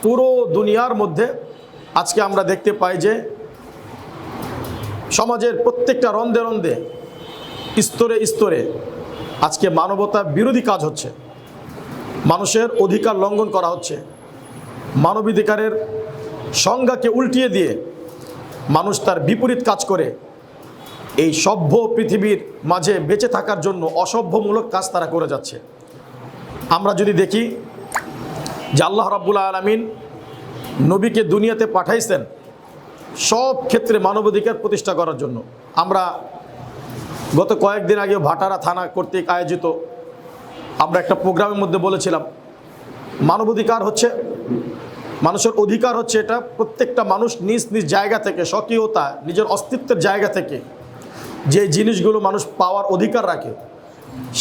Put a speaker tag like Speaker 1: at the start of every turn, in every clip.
Speaker 1: পুরো দুনিয়ার মধ্যে আজকে আমরা দেখতে পাই যে সমাজের প্রত্যেকটা রন্ধে রন্ধে স্তরে স্তরে আজকে মানবতা বিরোধী কাজ হচ্ছে, মানুষের অধিকার লঙ্ঘন করা হচ্ছে, মানবাধিকারের সংজ্ঞাকে উল্টিয়ে দিয়ে মানুষ তার বিপরীত কাজ করে এই সভ্য পৃথিবীর মাঝে বেঁচে থাকার জন্য অসভ্যমূলক কাজ তারা করে যাচ্ছে। আমরা যদি দেখি যে আল্লাহ রাব্বুল আলামিন নবীকে দুনিয়াতে পাঠাইছেন সব ক্ষেত্রে মানবাধিকার প্রতিষ্ঠা করার জন্য। আমরা গত কয়েকদিন আগে ভাটারা থানা কর্তৃক আয়োজিত আমরা একটা প্রোগ্রামের মধ্যে বলেছিলাম, মানবাধিকার হচ্ছে, মানুষের অধিকার হচ্ছে এটা প্রত্যেকটা মানুষ নিজ নিজ জায়গা থেকে, স্বকীয়তা, নিজের অস্তিত্বের জায়গা থেকে যে জিনিসগুলো মানুষ পাওয়ার অধিকার রাখে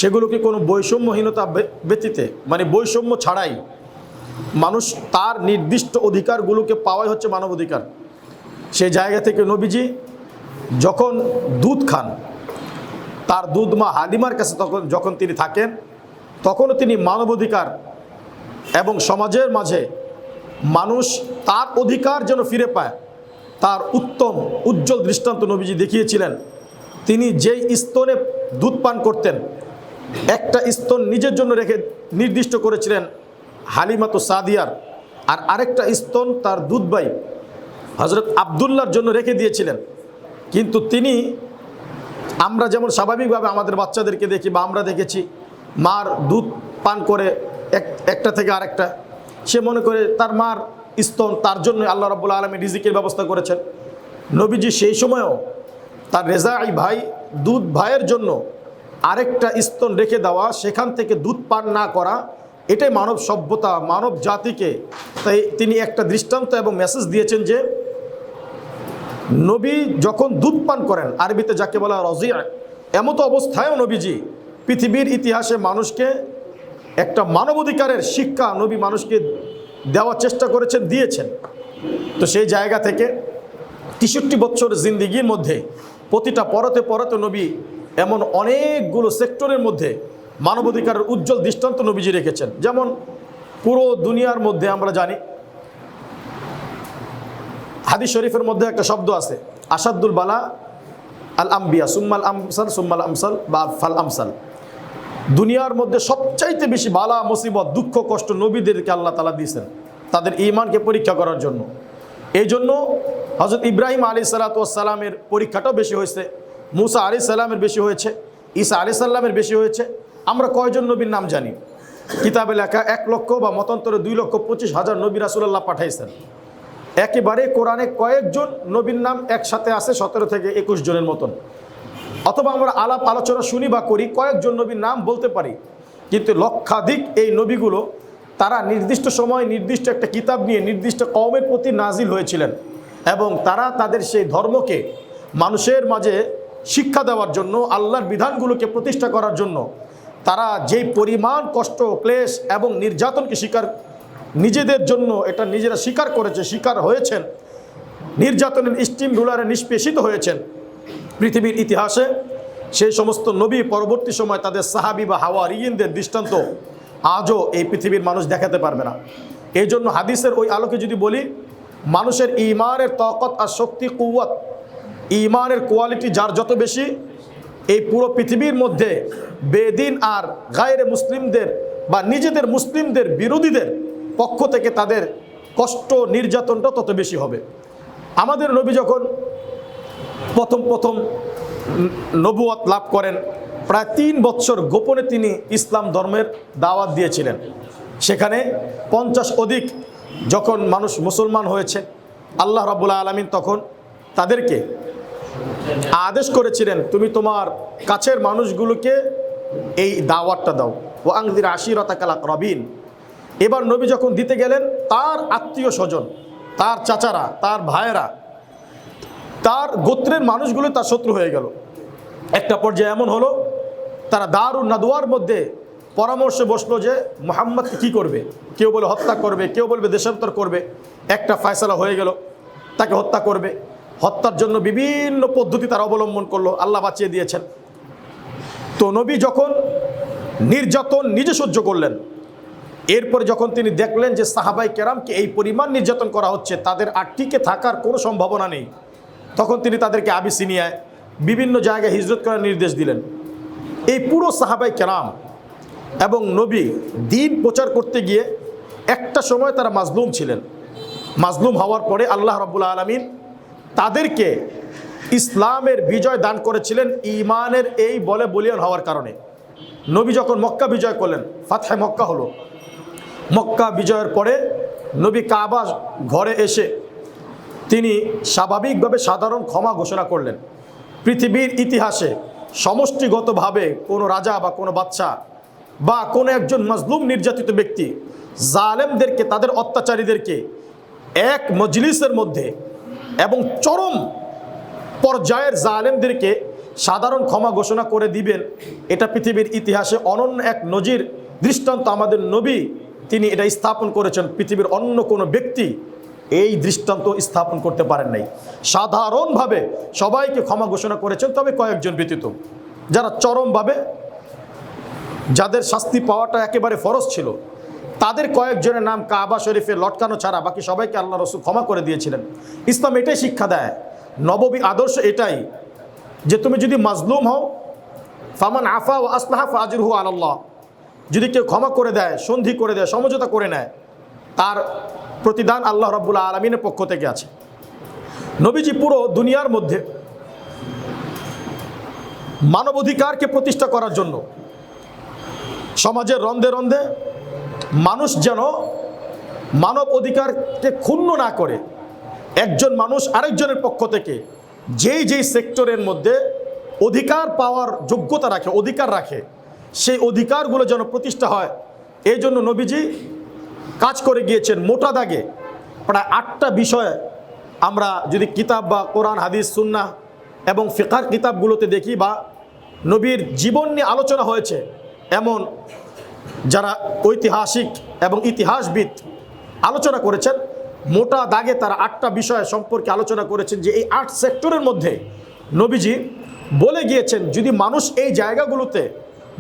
Speaker 1: সেগুলোকে কোনো বৈষম্যহীনতা ব্যতীতে, মানে বৈষম্য ছাড়াই মানুষ তার নির্দিষ্ট অধিকারগুলোকে পাওয়াই হচ্ছে মানবাধিকার। সেই জায়গা থেকে নবীজি যখন দুধ খান, তার দুধ মা হালিমার কাছে যখন তিনি থাকেন তখনও তিনি মানবাধিকার এবং সমাজের মাঝে মানুষ তার অধিকার যেন ফিরে পায় তার উত্তম উজ্জ্বল দৃষ্টান্ত নবীজি দেখিয়েছিলেন। তিনি যেই স্তনে দুধ পান করতেন একটা স্তন নিজের জন্য রেখে নির্দিষ্ট করেছিলেন হালিমাতু সাদিয়ার, আর আরেকটা স্তন তার দুধভাই হযরত আব্দুল্লাহর জন্য রেখে দিয়েছিলেন। কিন্তু তিনি, আমরা যেমন স্বাভাবিকভাবে আমাদের বাচ্চাদেরকে দেখি বা আমরা দেখেছি মার দুধ পান করে একটা থেকে আরেকটা, সে মনে করে তার মার স্তন তার জন্য আল্লাহ রাব্বুল আলামিন রিজিকের ব্যবস্থা করেছেন। নবীজি সেই সময়ও তার রেজাই ভাই দুধ ভাইয়ের জন্য আরেকটা স্তন রেখে দেওয়া, সেখান থেকে দুধ পান না করা, এটাই মানব সভ্যতা, মানব জাতিকে। তাই তিনি একটা দৃষ্টান্ত এবং মেসেজ দিয়েছেন যে নবী যখন দুধ পান করেন, আরবিতে যাকে বলা রজিয়া, এমতো অবস্থায়ও নবীজি পৃথিবীর ইতিহাসে মানুষকে একটা মানবাধিকারের শিক্ষা নবী মানুষকে দেওয়ার চেষ্টা করেছেন, দিয়েছেন। তো সেই জায়গা থেকে ৬৩ বছর জিন্দিগির মধ্যে প্রতিটা পরতে পরতে নবী এমন অনেকগুলো সেক্টরের মধ্যে মানবাধিকারের উজ্জ্বল দৃষ্টান্ত নবীজি রেখেছেন। যেমন পুরো দুনিয়ার মধ্যে আমরা জানি, হাদিস শরীফের মধ্যে একটা শব্দ আছে, আসাদুল বালা আল আম্বিয়া সুম্মাল আমসাল সুম্মাল আমসাল বা ফাল আমসাল। দুনিয়ার মধ্যে সবচাইতে বেশি বালা মুসিবত, দুঃখ কষ্ট নবীদেরকে আল্লাহ তাআলা দিয়েছেন তাদের ঈমানকে পরীক্ষা করার জন্য। এই জন্য হযরত ইব্রাহিম আলাইহিসসালাতু ওয়াসসালামের পরীক্ষাটাও বেশি হয়েছে, মুসা আলাইহিসসালামের বেশি হয়েছে, ঈসা আলাইহিসসালামের বেশি হয়েছে। আমরা কয়জন নবীর নাম জানি? কিতাবে লেখা ১ লক্ষ বা মতান্তরে ২,২৫,০০০ নবী রাসূলুল্লাহ পাঠাইছেন। একেবারে কোরআনে কয়েকজন নবীর নাম একসাথে আছে ১৭ থেকে ২১ জনের মতন। অথবা আমরা আলাপ আলোচনা শুনি বা করি, কয়েকজন নবীর নাম বলতে পারি, কিন্তু লক্ষাধিক এই নবীগুলো তারা নির্দিষ্ট সময় নির্দিষ্ট একটা কিতাব নিয়ে নির্দিষ্ট কওমের প্রতি নাজিল হয়েছিলেন এবং তারা তাদের সেই ধর্মকে মানুষের মাঝে শিক্ষা দেওয়ার জন্য, আল্লাহর বিধানগুলোকে প্রতিষ্ঠা করার জন্য তারা যেই পরিমাণ কষ্ট, ক্লেশ এবং নির্যাতনকে নিজেদের জন্য এটা নিজেরা স্বীকার করেছে, স্বীকার হয়েছেন, নির্যাতনের স্টিম রুলারে নিষ্পেষিত হয়েছেন পৃথিবীর ইতিহাসে। সেই সমস্ত নবী পরবর্তী সময় তাদের সাহাবী বা হাওয়ারিয়িনদের দৃষ্টান্ত আজও এই পৃথিবীর মানুষ দেখাতে পারবে না। এই জন্য হাদিসের ওই আলোকে যদি বলি, মানুষের ঈমানের তাকত আর শক্তি, কুওয়াত, ঈমানের কোয়ালিটি যার যত বেশি, এই পুরো পৃথিবীর মধ্যে বেদিন আর গায়রে মুসলিমদের বা নিজেদের মুসলিমদের বিরোধীদের পক্ষ থেকে তাদের কষ্ট নির্যাতনটা তত বেশি হবে। আমাদের নবী যখন প্রথম নবুয়ত লাভ করেন, প্রায় ৩ বছর গোপনে তিনি ইসলাম ধর্মের দাওয়াত দিয়েছিলেন। সেখানে ৫০ অধিক যখন মানুষ মুসলমান হয়েছে, আল্লাহ রাব্বুল আলামিন তখন তাদেরকে আদেশ করেছিলেন, তুমি তোমার কাছের মানুষগুলোকে এই দাওয়াতটা দাও, ও আনজির আশিরাতাকাল আকরাবিন। এবার নবী যখন দিতে গেলেন, তার আত্মীয় স্বজন, তার চাচারা, তার ভাইয়েরা, তার গোত্রের মানুষগুলো তার শত্রু হয়ে গেল। একটা পর্যায়ে এমন হলো, তারা দারুন নাদওয়ার মধ্যে পরামর্শে বসলো যে মুহাম্মদকে কী করবে। কেউ বলে হত্যা করবে, কেউ বলবে দেশান্তর করবে। একটা ফয়সালা হয়ে গেল, তাকে হত্যা করবে। হত্যার জন্য বিভিন্ন পদ্ধতি তারা অবলম্বন করলো, আল্লাহ বাঁচিয়ে দিয়েছেন। তো নবী যখন নির্যাতন নিজে সহ্য করলেন, এরপরে যখন তিনি দেখলেন যে সাহাবাই কেরামকে এই পরিমাণ নির্যাতন করা হচ্ছে, তাদের আর টিকে থাকার কোনো সম্ভাবনা নেই, তখন তিনি তাদেরকে আবিসিনিয়ায় বিভিন্ন জায়গায় হিজরত করার নির্দেশ দিলেন। এই পুরো সাহাবাই কেরাম এবং নবী দিন প্রচার করতে গিয়ে একটা সময় তারা মাজলুম ছিলেন। মাজলুম হওয়ার পরে আল্লাহ রাব্বুল আলামিন তাদেরকে ইসলামের বিজয় দান করেছিলেন ঈমানের এই বলে বলিয়ান হওয়ার কারণে। নবী যখন মক্কা বিজয় করলেন, ফাতহে মক্কা হলো, মক্কা বিজয়ের পরে নবী কাবা ঘরে এসে তিনি স্বাভাবিকভাবে সাধারণ ক্ষমা ঘোষণা করলেন। পৃথিবীর ইতিহাসে সমষ্টিগতভাবে কোনো রাজা বা কোনো বাদশা বা কোনো একজন মাজলুম নির্যাতিত ব্যক্তি জালেমদেরকে, তাদের অত্যাচারীদেরকে এক মজলিসের মধ্যে এবং চরম পর্যায়ের জালেমদেরকে সাধারণ ক্ষমা ঘোষণা করে দিবেন, এটা পৃথিবীর ইতিহাসে অনন্য এক নজির দৃষ্টান্ত আমাদের নবী তিনি এটা স্থাপন করেছেন। পৃথিবীর অন্য কোনো ব্যক্তি এই দৃষ্টান্ত স্থাপন করতে পারেন নাই। সাধারণভাবে সবাইকে ক্ষমা ঘোষণা করেছেন, তবে কয়েকজন ব্যতীত যারা চরমভাবে, যাদের শাস্তি পাওয়াটা একেবারে ফরজ ছিল, তাদের কয়েকজনের নাম কাবা শরীফে লটকানো ছাড়া বাকি সবাইকে আল্লাহ রসুল ক্ষমা করে দিয়েছিলেন। ইসলাম এটাই শিক্ষা দেয়, নববী আদর্শ এটাই, যে তুমি যদি মাজলুম হও, ফামান আফা ও আসলাহা ফাজরুহু আলাল্লাহ, যদি কেউ ক্ষমা করে দেয়, সন্ধি করে দেয়, সমঝোতা করে নেয়, তার প্রতিদান আল্লাহ রাব্বুল আলামিনের পক্ষ থেকে আছে। নবীজি পুরো দুনিয়ার মধ্যে মানবাধিকারকে প্রতিষ্ঠা করার জন্য সমাজের রন্ধে রন্ধে মানুষ যেন মানব অধিকারকে ক্ষুণ্ণ না করে, একজন মানুষ আরেকজনের পক্ষ থেকে যেই যেই সেক্টরের মধ্যে অধিকার পাওয়ার যোগ্যতা রাখে, অধিকার রাখে, সেই অধিকারগুলো যেন প্রতিষ্ঠা হয়, এই জন্য নবীজি কাজ করে গিয়েছেন। মোটা দাগে প্রায় 8টা বিষয়ে আমরা যদি কিতাব বা কোরআন হাদিস সুন্নাহ এবং ফিকহার কিতাবগুলোতে দেখি, বা নবীর জীবন নিয়ে আলোচনা হয়েছে এমন যারা ঐতিহাসিক এবং ইতিহাসবিদ আলোচনা করেছেন, মোটা দাগে তারা 8টা বিষয় সম্পর্কে আলোচনা করেছেন, যে এই 8 সেক্টরের মধ্যে নবীজি বলে গিয়েছেন যদি মানুষ এই জায়গাগুলোতে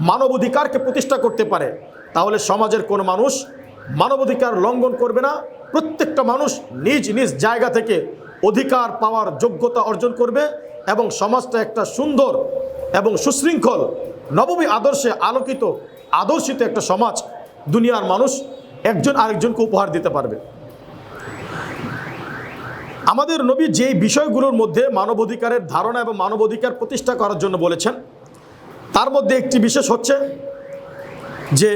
Speaker 1: মানবাধিকারকে প্রতিষ্ঠা করতে পারে, তাহলে সমাজের কোনো মানুষ মানবাধিকার লঙ্ঘন করবে না। প্রত্যেকটা মানুষ নিজ নিজ জায়গা থেকে অধিকার পাওয়ার যোগ্যতা অর্জন করবে এবং সমাজটা একটা সুন্দর এবং সুশৃঙ্খল নববী আদর্শে আলোকিত আদর্শিত একটা সমাজ দুনিয়ার মানুষ একজন আরেকজনকে উপহার দিতে পারবে। আমাদের নবী যেই বিষয়গুলোর মধ্যে মানবাধিকারের ধারণা এবং মানবাধিকার প্রতিষ্ঠা করার জন্য বলেছেন, তার মধ্যে একটি বিশেষ হচ্ছে যে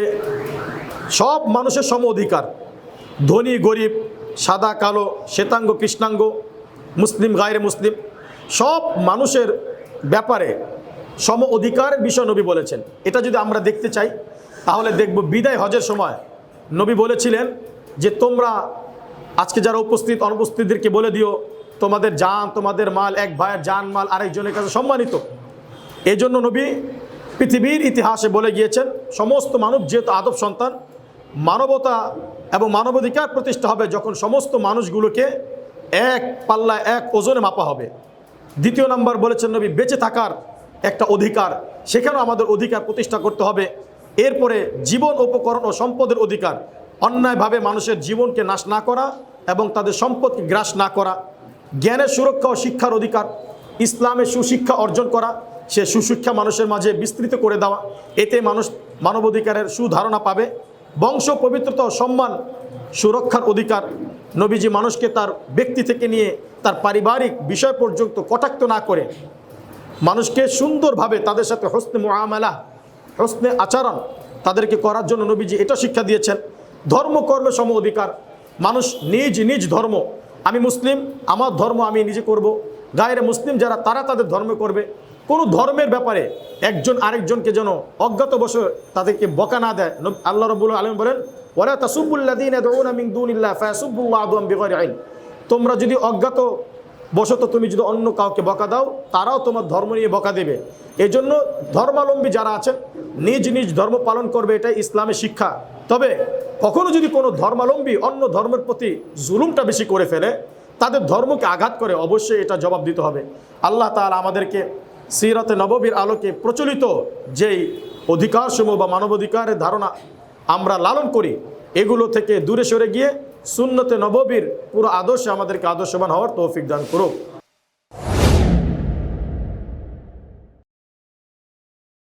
Speaker 1: সব মানুষের সম অধিকার, ধনী গরিব, সাদা কালো, শ্বেতাঙ্গ কৃষ্ণাঙ্গ, মুসলিম গায়রে মুসলিম, সব মানুষের ব্যাপারে সম অধিকারের বিষয় নবী বলেছেন। এটা যদি আমরা দেখতে চাই তাহলে দেখব বিদায় হজের সময় নবী বলেছিলেন যে তোমরা আজকে যারা উপস্থিত অনুপস্থিতদেরকে বলে দিও তোমাদের জান, তোমাদের মাল, এক ভাইয়ের জান মাল আরেকজনের কাছে সম্মানিত। এই জন্য নবী পৃথিবীর ইতিহাসে বলে গিয়েছেন সমস্ত মানব যেহেতু আদব সন্তান, মানবতা এবং মানবাধিকার প্রতিষ্ঠা হবে যখন সমস্ত মানুষগুলোকে এক পাল্লায় এক ওজনে মাপা হবে। দ্বিতীয় নাম্বার বলেছেন নবী বেঁচে থাকার একটা অধিকার, সেখানেও আমাদের অধিকার প্রতিষ্ঠা করতে হবে। এরপরে জীবন উপকরণ ও সম্পদের অধিকার, অন্যায়ভাবে মানুষের জীবনকে নাশ না করা এবং তাদের সম্পদকে গ্রাস না করা। জ্ঞানের সুরক্ষা ও শিক্ষার অধিকার, ইসলামের সুশিক্ষা অর্জন করা, সে সুশিক্ষা মানুষের মাঝে বিস্তৃত করে দেওয়া, এতে মানুষ মানবাধিকারের সুধারণা পাবে। বংশ পবিত্রতা ও সম্মান সুরক্ষার অধিকার, নবীজি মানুষকে তার ব্যক্তি থেকে নিয়ে তার পারিবারিক বিষয় পর্যন্ত কটাক্ষ না করে মানুষকে সুন্দরভাবে তাদের সাথে হোসনে মুআমালা, হোসনে আচরণ তাদেরকে করার জন্য নবীজি এটা শিক্ষা দিয়েছেন। ধর্ম কর্মে সম অধিকার, মানুষ নিজ নিজ ধর্ম, আমি মুসলিম আমার ধর্ম আমি নিজে করব, গায়রে মুসলিম যারা তারা তাদের ধর্ম করবে। কোনো ধর্মের ব্যাপারে একজন আরেকজনকে যেন অজ্ঞাতবশত তাদেরকে বকা না দেয়। আল্লাহ রাব্বুল আলামিন বলেন ওয়ালা তাসুবুল্লাযীনা ইয়াদউনা মিন দুনিল্লাহি ফায়াসুবুল্লাহ আদওয়ান বিগয়রি ইলম, তোমরা যদি অজ্ঞাতবশত তুমি যদি অন্য কাউকে বকা দাও তারাও তোমার ধর্ম নিয়ে বকা দেবে। এই জন্য ধর্মাবলম্বী যারা আছেন নিজ নিজ ধর্ম পালন করবে, এটাই ইসলামের শিক্ষা। তবে কখনো যদি কোনো ধর্মাবলম্বী অন্য ধর্মের প্রতি জুলুমটা বেশি করে ফেলে, তাদের ধর্মকে আঘাত করে, অবশ্যই এটা জবাব দিতে হবে। আল্লাহ তাআলা আমাদেরকে সিরাতে নববীর আলোকে প্রচলিত যেই অধিকারসমূহ বা মানবাধিকারের ধারণা আমরা লালন করি, এগুলো থেকে দূরে সরে গিয়ে সুন্নতে নববীর পুরো আদর্শে আমাদেরকে আদর্শবান হওয়ার তৌফিক দান করুক।